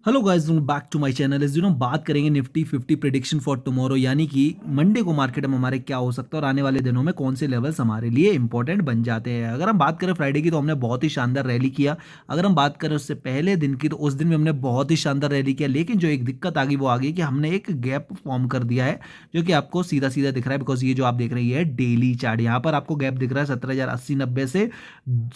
Hello guys, back to my channel. इस दिनों बात करेंगे निफ्टी 50 प्रेडिक्शन फॉर टुमारो, यानी कि मंडे को मार्केट में हमारे क्या हो सकता है और आने वाले दिनों में कौन से लेवल्स हमारे लिए इंपॉर्टेंट बन जाते हैं। अगर हम बात करें फ्राइडे की तो हमने बहुत ही शानदार रैली किया। अगर हम बात करें उससे पहले दिन की तो उस दिन भी हमने बहुत ही शानदार रैली किया, लेकिन जो एक दिक्कत आ गई वो आ गई कि हमने एक गैप फॉर्म कर दिया है जो कि आपको सीधा सीधा दिख रहा है। बिकॉज ये जो आप देख रहे हैं ये है डेली चार्ट, यहाँ पर आपको गैप दिख रहा है 17,080-90 से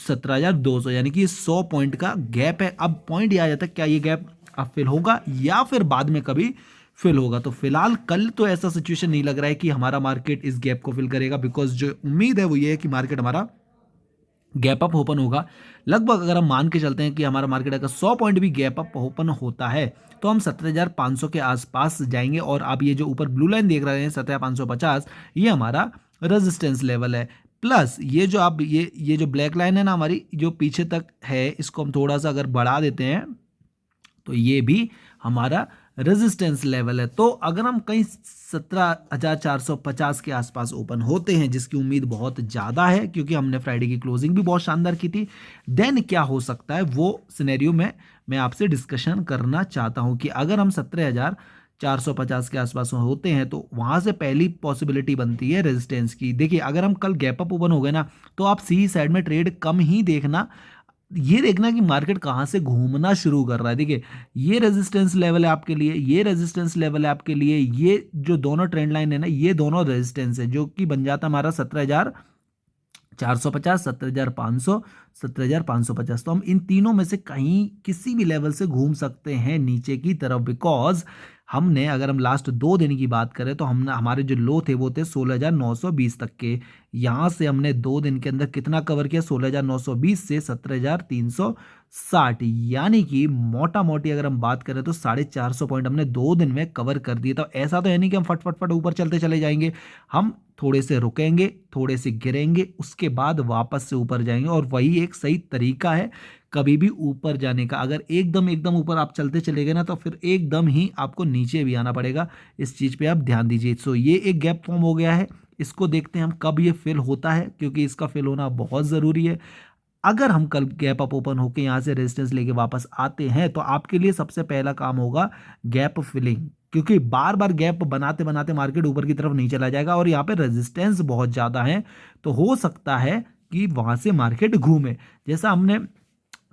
17,200, यानी कि 100 पॉइंट का गैप है। अब पॉइंट ये आ जाता है, क्या ये गैप अब फिल होगा या फिर बाद में कभी फिल होगा। तो फिलहाल कल तो ऐसा सिचुएशन नहीं लग रहा है कि हमारा मार्केट इस गैप को फिल करेगा। बिकॉज जो उम्मीद है वो ये है कि मार्केट हमारा गैप अप ओपन होगा। लगभग अगर हम मान के चलते हैं कि हमारा मार्केट अगर 100 पॉइंट भी गैप अप ओपन होता है तो हम 17,500 के आसपास जाएंगे। और आप ये जो ऊपर ब्लू लाइन देख रहे हैं 17,550, ये हमारा रेजिस्टेंस लेवल है। प्लस ये जो आप ये जो ब्लैक लाइन है ना हमारी, जो पीछे तक है, इसको हम थोड़ा सा अगर बढ़ा देते हैं तो ये भी हमारा रेजिस्टेंस लेवल है। तो अगर हम कहीं 17,450 के आसपास ओपन होते हैं, जिसकी उम्मीद बहुत ज़्यादा है क्योंकि हमने फ्राइडे की क्लोजिंग भी बहुत शानदार की थी, देन क्या हो सकता है वो सिनेरियो में मैं आपसे डिस्कशन करना चाहता हूं कि अगर हम 17,450 के आसपास होते हैं तो वहां से पहली पॉसिबिलिटी बनती है रेजिस्टेंस की। देखिए, अगर हम कल गैप अप ओपन हो गए ना तो आप सी साइड में ट्रेड कम ही देखना। ये देखना कि मार्केट कहां से घूमना शुरू कर रहा है। देखिए, ये रेजिस्टेंस लेवल है आपके लिए, ये रेजिस्टेंस लेवल है आपके लिए, ये जो दोनों ट्रेंड लाइन है ना, ये दोनों रेजिस्टेंस है, जो कि बन जाता हमारा 17,450, 17,500, 17,550। तो हम इन तीनों में से कहीं किसी भी लेवल से घूम सकते हैं नीचे की तरफ। बिकॉज हमने, अगर हम लास्ट 2 दिन की बात करें तो हमने, हमारे जो लो थे वो थे 16,920 तक के। यहां से हमने 2 दिन के अंदर कितना कवर किया, 16,920 से 17,360, यानी कि मोटा मोटी अगर हम बात करें तो 450 पॉइंट हमने 2 दिन में कवर कर दिए। तो ऐसा तो है नहीं कि हम फट फट फट ऊपर चलते चले जाएंगे। हम थोड़े से रुकेंगे, थोड़े से गिरेंगे, उसके बाद वापस से ऊपर जाएंगे। और वही एक सही तरीका है कभी भी ऊपर जाने का। अगर एकदम एकदम ऊपर आप चलते चले गए ना तो फिर एकदम ही आपको नीचे भी आना पड़ेगा। इस चीज पे आप ध्यान दीजिए। सो ये एक गैप फॉर्म हो गया है, इसको देखते हैं हम कब ये फिल होता है, क्योंकि इसका फिल होना बहुत जरूरी है। अगर हम कल गैप अप ओपन होकर यहां से रेजिस्टेंस लेके वापस आते हैं तो आपके लिए सबसे पहला काम होगा गैप फिलिंग, क्योंकि बार बार गैप बनाते बनाते मार्केट ऊपर की तरफ नहीं चला जाएगा और यहाँ पे रेजिस्टेंस बहुत ज्यादा है। तो हो सकता है कि वहां से मार्केट घूमे, जैसा हमने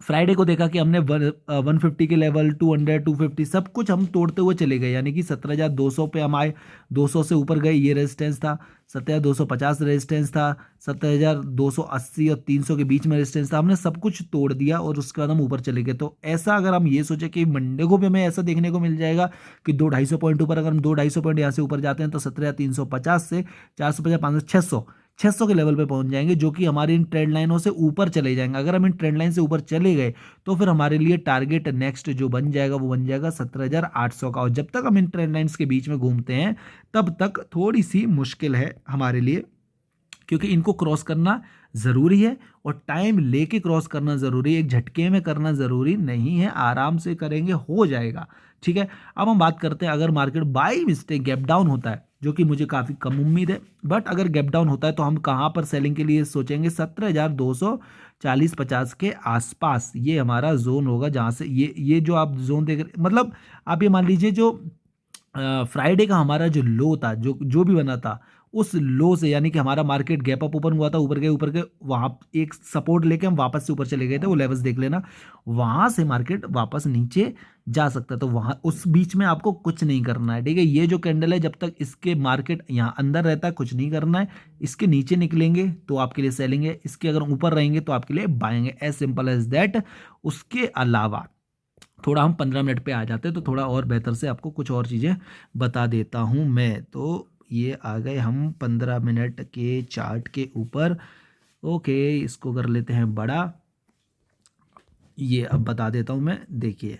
फ्राइडे को देखा कि हमने 150 के लेवल, 200, 250 सब कुछ हम तोड़ते हुए चले गए। यानी कि 17,200 पे हम आए, 200 से ऊपर गए, ये रेजिस्टेंस था। 17,250 रेजिस्टेंस था, 17,280 और 300 के बीच में रेजिस्टेंस था। हमने सब कुछ तोड़ दिया और उसके बाद हम ऊपर चले गए। तो ऐसा अगर हम ये सोचे कि मंडे को भी हमें ऐसा देखने को मिल जाएगा कि 200-250 पॉइंट ऊपर, अगर हम 200-250 पॉइंट यहाँ से ऊपर जाते हैं तो 17,350 से 450, 500, 600 के लेवल पे पहुंच जाएंगे, जो कि हमारी इन ट्रेंड लाइनों से ऊपर चले जाएंगे। अगर हम इन ट्रेंड लाइन से ऊपर चले गए तो फिर हमारे लिए टारगेट नेक्स्ट जो बन जाएगा वो बन जाएगा 17,800 का। और जब तक हम इन ट्रेंड लाइन्स के बीच में घूमते हैं तब तक थोड़ी सी मुश्किल है हमारे लिए, क्योंकि इनको क्रॉस करना जरूरी है और टाइम लेके क्रॉस करना जरूरी है। एक झटके में करना जरूरी नहीं है, आराम से करेंगे हो जाएगा। ठीक है, अब हम बात करते हैं अगर market by mistake gap down होता है, जो कि मुझे काफी कम उम्मीद है, बट अगर गैप डाउन होता है तो हम कहां पर सेलिंग के लिए सोचेंगे, 17,240-50 के आसपास ये हमारा जोन होगा। जहां से ये जो आप जोन देख रहे, मतलब आप ये मान लीजिए जो फ्राइडे का हमारा जो लो था, जो जो भी बना था, उस लो से, यानी कि हमारा मार्केट गैप अप ओपन हुआ था, ऊपर गए वहां एक सपोर्ट लेके हम वापस से ऊपर चले गए थे, वो लेवल्स देख लेना। वहां से मार्केट वापस नीचे जा सकता है। तो वहां उस बीच में आपको कुछ नहीं करना है। ठीक है, ये जो कैंडल है जब तक इसके मार्केट यहाँ अंदर रहता है कुछ नहीं करना है। इसके नीचे निकलेंगे तो आपके लिए सेलिंग है, इसके अगर ऊपर रहेंगे तो आपके लिए बाइंग है। As simple as that. उसके अलावा थोड़ा हम 15 मिनट पे आ जाते हैं तो थोड़ा और बेहतर से आपको कुछ और चीज़ें बता देता हूं मैं। तो ये आ गए हम 15 मिनट के चार्ट के ऊपर। ओके, इसको कर लेते हैं बड़ा। ये अब बता देता हूं मैं, देखिए।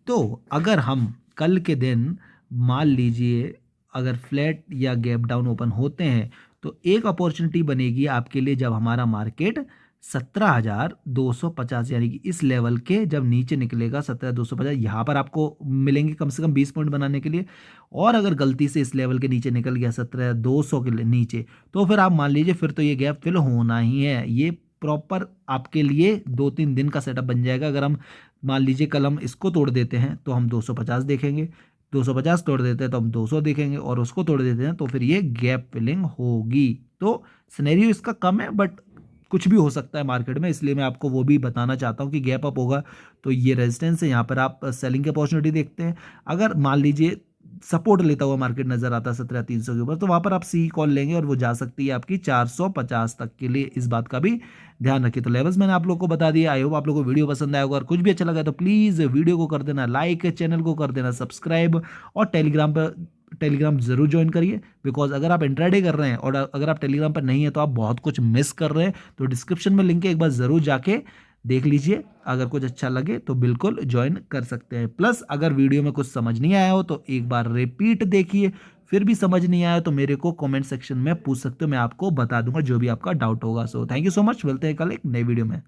तो अगर हम कल के दिन मान लीजिए अगर फ्लैट या गैप डाउन ओपन होते हैं तो एक अपॉर्चुनिटी बनेगी आपके लिए, जब हमारा मार्केट 17,250, यानी कि इस लेवल के जब नीचे निकलेगा 17,250, यहाँ पर आपको मिलेंगे कम से कम 20 पॉइंट बनाने के लिए। और अगर गलती से इस लेवल के नीचे निकल गया 17,200 के नीचे, तो फिर आप मान लीजिए फिर तो ये गैप फिल होना ही है। ये प्रॉपर आपके लिए 2-3 दिन का सेटअप बन जाएगा। अगर हम मान लीजिए कल हम इसको तोड़ देते हैं तो हम 250 देखेंगे, 250 तोड़ देते हैं तो हम 200 देखेंगे, और उसको तोड़ देते हैं तो फिर ये गैप फिलिंग होगी। तो सिनेरियो इसका कम है, बट कुछ भी हो सकता है मार्केट में, इसलिए मैं आपको वो भी बताना चाहता हूँ कि गैप अप होगा तो ये रेजिस्टेंस है, यहाँ पर आप सेलिंग की अपॉर्चुनिटी देखते हैं। अगर मान लीजिए सपोर्ट लेता हुआ मार्केट नजर आता है 17,300 के ऊपर, तो वहां पर आप सी कॉल लेंगे और वो जा सकती है आपकी 450 तक के लिए। इस बात का भी ध्यान रखिए। तो लेवल्स मैंने आप लोग को बता दिया। आई होप आप लोग को वीडियो पसंद आएगा, और कुछ भी अच्छा लगा तो प्लीज वीडियो को कर देना लाइक, चैनल को कर देना सब्सक्राइब, और टेलीग्राम जरूर ज्वाइन करिए। बिकॉज अगर आप इंट्राडे कर रहे हैं और अगर आप टेलीग्राम पर नहीं है तो आप बहुत कुछ मिस कर रहे हैं। तो डिस्क्रिप्शन में लिंक है, एक बार जरूर जाके देख लीजिए। अगर कुछ अच्छा लगे तो बिल्कुल ज्वाइन कर सकते हैं। प्लस अगर वीडियो में कुछ समझ नहीं आया हो तो एक बार रिपीट देखिए, फिर भी समझ नहीं आया तो मेरे को कमेंट सेक्शन में पूछ सकते हो, मैं आपको बता दूंगा जो भी आपका डाउट होगा। So thank you so much, मिलते हैं कल एक नई वीडियो में।